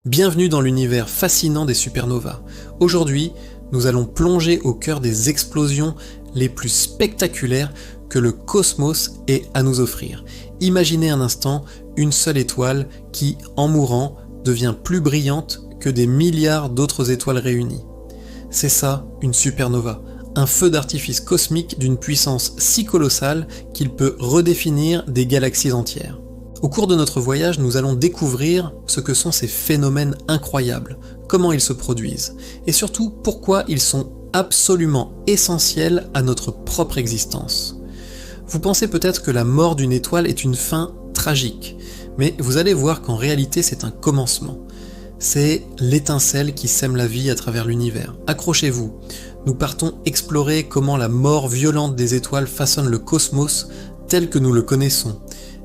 Bienvenue dans l'univers fascinant des supernovas. Aujourd'hui, nous allons plonger au cœur des explosions les plus spectaculaires que le cosmos ait à nous offrir. Imaginez un instant une seule étoile qui, en mourant, devient plus brillante que des milliards d'autres étoiles réunies. C'est ça, une supernova. Un feu d'artifice cosmique d'une puissance si colossale qu'il peut redéfinir des galaxies entières. Au cours de notre voyage, nous allons découvrir ce que sont ces phénomènes incroyables, comment ils se produisent, et surtout pourquoi ils sont absolument essentiels à notre propre existence. Vous pensez peut-être que la mort d'une étoile est une fin tragique, mais vous allez voir qu'en réalité c'est un commencement. C'est l'étincelle qui sème la vie à travers l'univers. Accrochez-vous, nous partons explorer comment la mort violente des étoiles façonne le cosmos tel que nous le connaissons,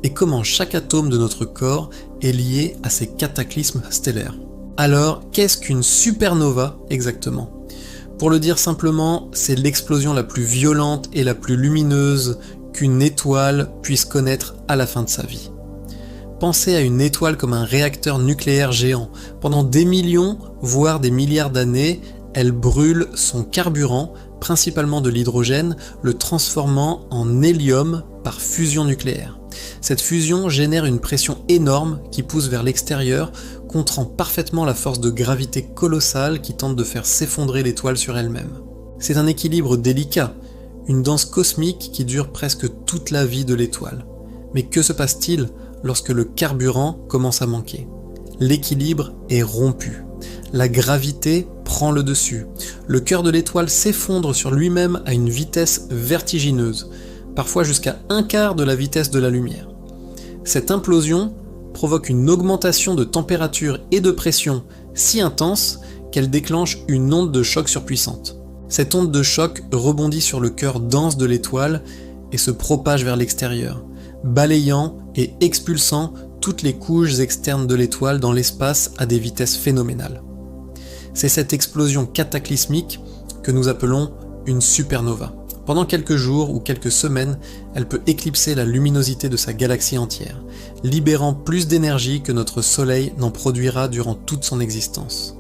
et comment chaque atome de notre corps est lié à ces cataclysmes stellaires. Alors, qu'est-ce qu'une supernova exactement ? Pour le dire simplement, c'est l'explosion la plus violente et la plus lumineuse qu'une étoile puisse connaître à la fin de sa vie. Pensez à une étoile comme un réacteur nucléaire géant. Pendant des millions, voire des milliards d'années, elle brûle son carburant, principalement de l'hydrogène, le transformant en hélium par fusion nucléaire. Cette fusion génère une pression énorme qui pousse vers l'extérieur, contrant parfaitement la force de gravité colossale qui tente de faire s'effondrer l'étoile sur elle-même. C'est un équilibre délicat, une danse cosmique qui dure presque toute la vie de l'étoile. Mais que se passe-t-il lorsque le carburant commence à manquer ? L'équilibre est rompu. La gravité prend le dessus. Le cœur de l'étoile s'effondre sur lui-même à une vitesse vertigineuse, parfois jusqu'à un quart de la vitesse de la lumière. Cette implosion provoque une augmentation de température et de pression si intense qu'elle déclenche une onde de choc surpuissante. Cette onde de choc rebondit sur le cœur dense de l'étoile et se propage vers l'extérieur, balayant et expulsant toutes les couches externes de l'étoile dans l'espace à des vitesses phénoménales. C'est cette explosion cataclysmique que nous appelons une supernova. Pendant quelques jours ou quelques semaines, elle peut éclipser la luminosité de sa galaxie entière, libérant plus d'énergie que notre Soleil n'en produira durant toute son existence.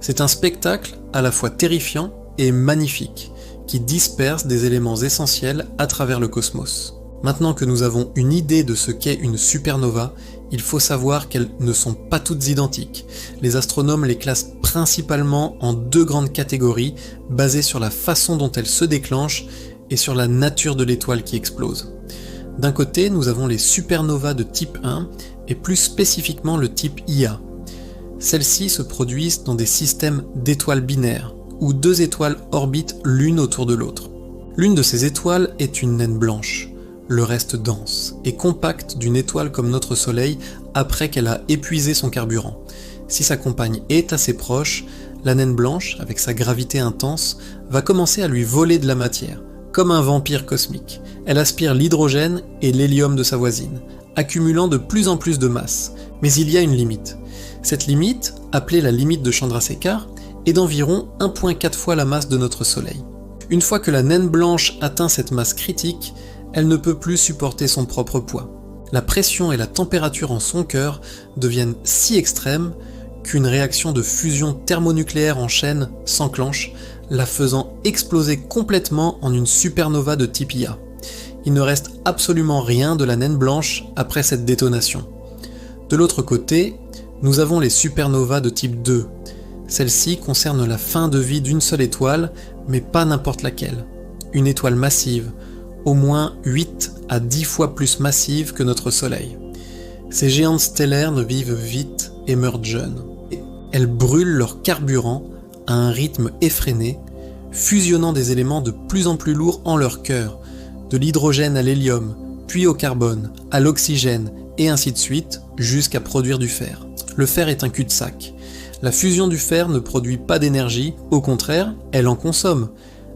C'est un spectacle à la fois terrifiant et magnifique, qui disperse des éléments essentiels à travers le cosmos. Maintenant que nous avons une idée de ce qu'est une supernova, il faut savoir qu'elles ne sont pas toutes identiques. Les astronomes les classent principalement en deux grandes catégories, basées sur la façon dont elles se déclenchent et sur la nature de l'étoile qui explose. D'un côté, nous avons les supernovas de type 1 et plus spécifiquement le type Ia. Celles-ci se produisent dans des systèmes d'étoiles binaires, où deux étoiles orbitent l'une autour de l'autre. L'une de ces étoiles est une naine blanche. Le reste dense et compact d'une étoile comme notre Soleil après qu'elle a épuisé son carburant. Si sa compagne est assez proche, la naine blanche, avec sa gravité intense, va commencer à lui voler de la matière, comme un vampire cosmique. Elle aspire l'hydrogène et l'hélium de sa voisine, accumulant de plus en plus de masse. Mais il y a une limite. Cette limite, appelée la limite de Chandrasekhar, est d'environ 1,4 fois la masse de notre Soleil. Une fois que la naine blanche atteint cette masse critique, elle ne peut plus supporter son propre poids. La pression et la température en son cœur deviennent si extrêmes qu'une réaction de fusion thermonucléaire en chaîne s'enclenche, la faisant exploser complètement en une supernova de type Ia. Il ne reste absolument rien de la naine blanche après cette détonation. De l'autre côté, nous avons les supernovas de type 2. Celles-ci concernent la fin de vie d'une seule étoile, mais pas n'importe laquelle. Une étoile massive, au moins 8 à 10 fois plus massive que notre Soleil. Ces géantes stellaires ne vivent vite et meurent jeunes. Elles brûlent leur carburant à un rythme effréné, fusionnant des éléments de plus en plus lourds en leur cœur, de l'hydrogène à l'hélium, puis au carbone, à l'oxygène, et ainsi de suite, jusqu'à produire du fer. Le fer est un cul-de-sac. La fusion du fer ne produit pas d'énergie, au contraire, elle en consomme.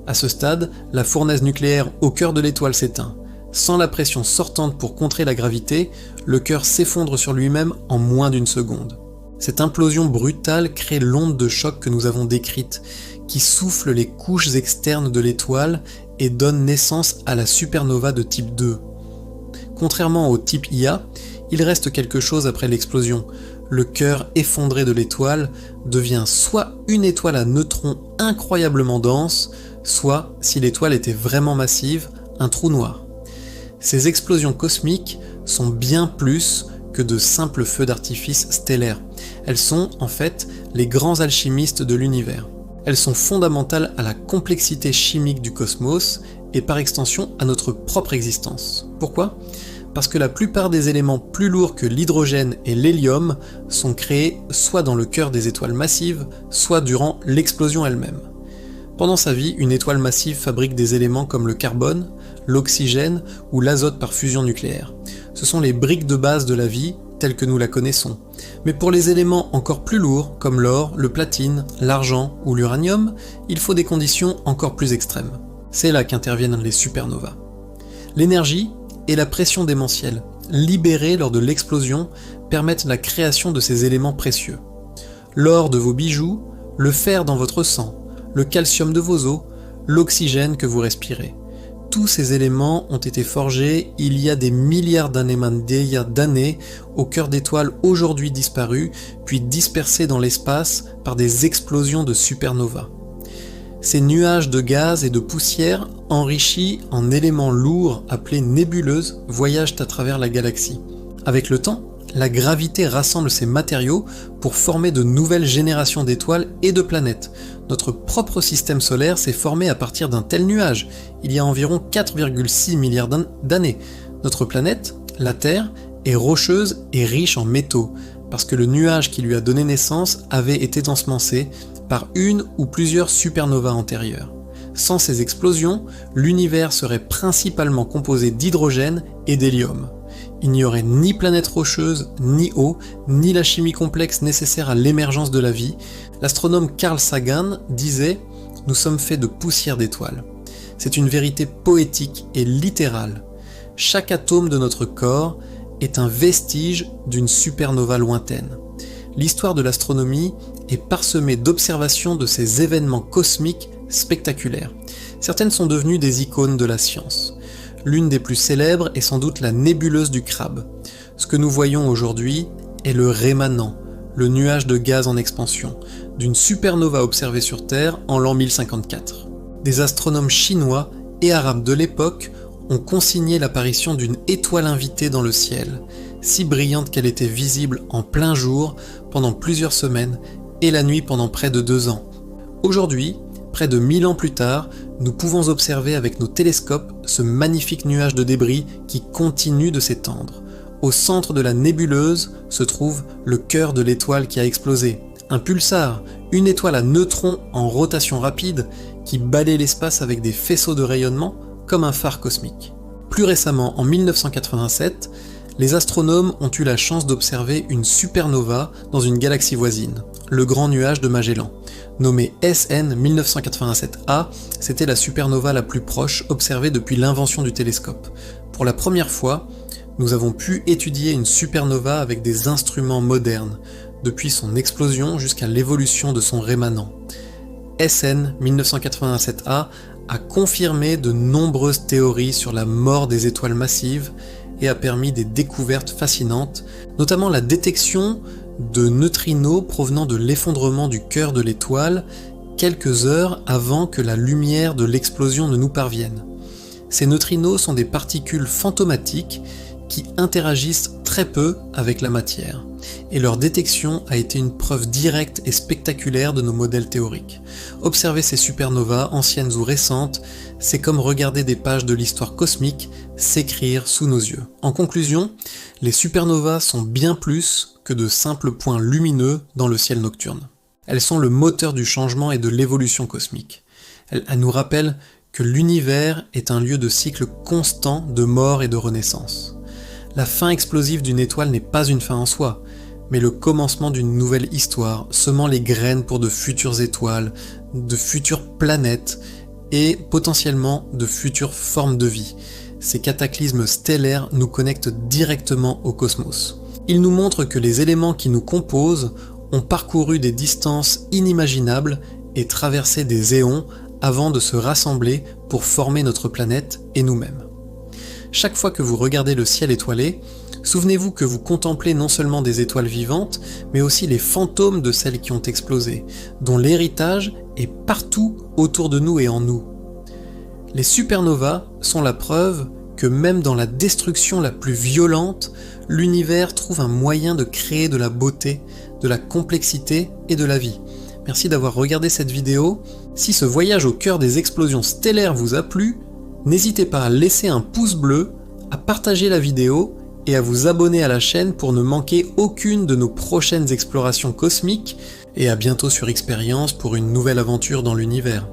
À ce stade, la fournaise nucléaire au cœur de l'étoile s'éteint. Sans la pression sortante pour contrer la gravité, le cœur s'effondre sur lui-même en moins d'une seconde. Cette implosion brutale crée l'onde de choc que nous avons décrite, qui souffle les couches externes de l'étoile et donne naissance à la supernova de type 2. Contrairement au type Ia, il reste quelque chose après l'explosion. le cœur effondré de l'étoile devient soit une étoile à neutrons incroyablement dense, soit, si l'étoile était vraiment massive, un trou noir. Ces explosions cosmiques sont bien plus que de simples feux d'artifice stellaires. Elles sont, en fait, les grands alchimistes de l'univers. Elles sont fondamentales à la complexité chimique du cosmos et par extension à notre propre existence. Pourquoi ? Parce que la plupart des éléments plus lourds que l'hydrogène et l'hélium sont créés soit dans le cœur des étoiles massives, soit durant l'explosion elle-même. Pendant sa vie, une étoile massive fabrique des éléments comme le carbone, l'oxygène ou l'azote par fusion nucléaire. Ce sont les briques de base de la vie, telles que nous la connaissons. Mais pour les éléments encore plus lourds, comme l'or, le platine, l'argent ou l'uranium, il faut des conditions encore plus extrêmes. C'est là qu'interviennent les supernovas. L'énergie et la pression démentielle, libérées lors de l'explosion, permettent la création de ces éléments précieux. L'or de vos bijoux, le fer dans votre sang, le calcium de vos os, l'oxygène que vous respirez. Tous ces éléments ont été forgés il y a des milliards d'années au cœur d'étoiles aujourd'hui disparues, puis dispersées dans l'espace par des explosions de supernovas. Ces nuages de gaz et de poussière, enrichis en éléments lourds appelés nébuleuses, voyagent à travers la galaxie. Avec le temps, la gravité rassemble ces matériaux pour former de nouvelles générations d'étoiles et de planètes. Notre propre système solaire s'est formé à partir d'un tel nuage, il y a environ 4,6 milliards d'années. Notre planète, la Terre, est rocheuse et riche en métaux, parce que le nuage qui lui a donné naissance avait été ensemencé par une ou plusieurs supernovas antérieures. Sans ces explosions, l'univers serait principalement composé d'hydrogène et d'hélium. Il n'y aurait ni planète rocheuse, ni eau, ni la chimie complexe nécessaire à l'émergence de la vie. L'astronome Carl Sagan disait « Nous sommes faits de poussière d'étoiles ». C'est une vérité poétique et littérale. Chaque atome de notre corps est un vestige d'une supernova lointaine. L'histoire de l'astronomie est parsemée d'observations de ces événements cosmiques spectaculaires. Certaines sont devenues des icônes de la science. L'une des plus célèbres est sans doute la nébuleuse du Crabe. Ce que nous voyons aujourd'hui est le rémanent, le nuage de gaz en expansion, d'une supernova observée sur Terre en l'an 1054. Des astronomes chinois et arabes de l'époque ont consigné l'apparition d'une étoile invitée dans le ciel, si brillante qu'elle était visible en plein jour pendant plusieurs semaines et la nuit pendant près de 2 ans. Aujourd'hui, près de 1000 ans plus tard, nous pouvons observer avec nos télescopes ce magnifique nuage de débris qui continue de s'étendre. Au centre de la nébuleuse se trouve le cœur de l'étoile qui a explosé, un pulsar, une étoile à neutrons en rotation rapide qui balaie l'espace avec des faisceaux de rayonnement comme un phare cosmique. Plus récemment, en 1987, les astronomes ont eu la chance d'observer une supernova dans une galaxie voisine, le Grand Nuage de Magellan. Nommée SN 1987A, c'était la supernova la plus proche observée depuis l'invention du télescope. Pour la première fois, nous avons pu étudier une supernova avec des instruments modernes, depuis son explosion jusqu'à l'évolution de son rémanent. SN 1987A a confirmé de nombreuses théories sur la mort des étoiles massives et a permis des découvertes fascinantes, notamment la détection de neutrinos provenant de l'effondrement du cœur de l'étoile quelques heures avant que la lumière de l'explosion ne nous parvienne. Ces neutrinos sont des particules fantomatiques qui interagissent très peu avec la matière, et leur détection a été une preuve directe et spectaculaire de nos modèles théoriques. Observer ces supernovas, anciennes ou récentes, c'est comme regarder des pages de l'histoire cosmique s'écrire sous nos yeux. En conclusion, les supernovas sont bien plus que de simples points lumineux dans le ciel nocturne. Elles sont le moteur du changement et de l'évolution cosmique. Elles nous rappellent que l'univers est un lieu de cycle constant de mort et de renaissance. La fin explosive d'une étoile n'est pas une fin en soi, mais le commencement d'une nouvelle histoire, semant les graines pour de futures étoiles, de futures planètes et potentiellement de futures formes de vie. Ces cataclysmes stellaires nous connectent directement au cosmos. Ils nous montrent que les éléments qui nous composent ont parcouru des distances inimaginables et traversé des éons avant de se rassembler pour former notre planète et nous-mêmes. Chaque fois que vous regardez le ciel étoilé, souvenez-vous que vous contemplez non seulement des étoiles vivantes, mais aussi les fantômes de celles qui ont explosé, dont l'héritage est partout autour de nous et en nous. Les supernovas sont la preuve que même dans la destruction la plus violente, l'univers trouve un moyen de créer de la beauté, de la complexité et de la vie. Merci d'avoir regardé cette vidéo. Si ce voyage au cœur des explosions stellaires vous a plu, n'hésitez pas à laisser un pouce bleu, à partager la vidéo et à vous abonner à la chaîne pour ne manquer aucune de nos prochaines explorations cosmiques, et à bientôt sur Expérience pour une nouvelle aventure dans l'univers.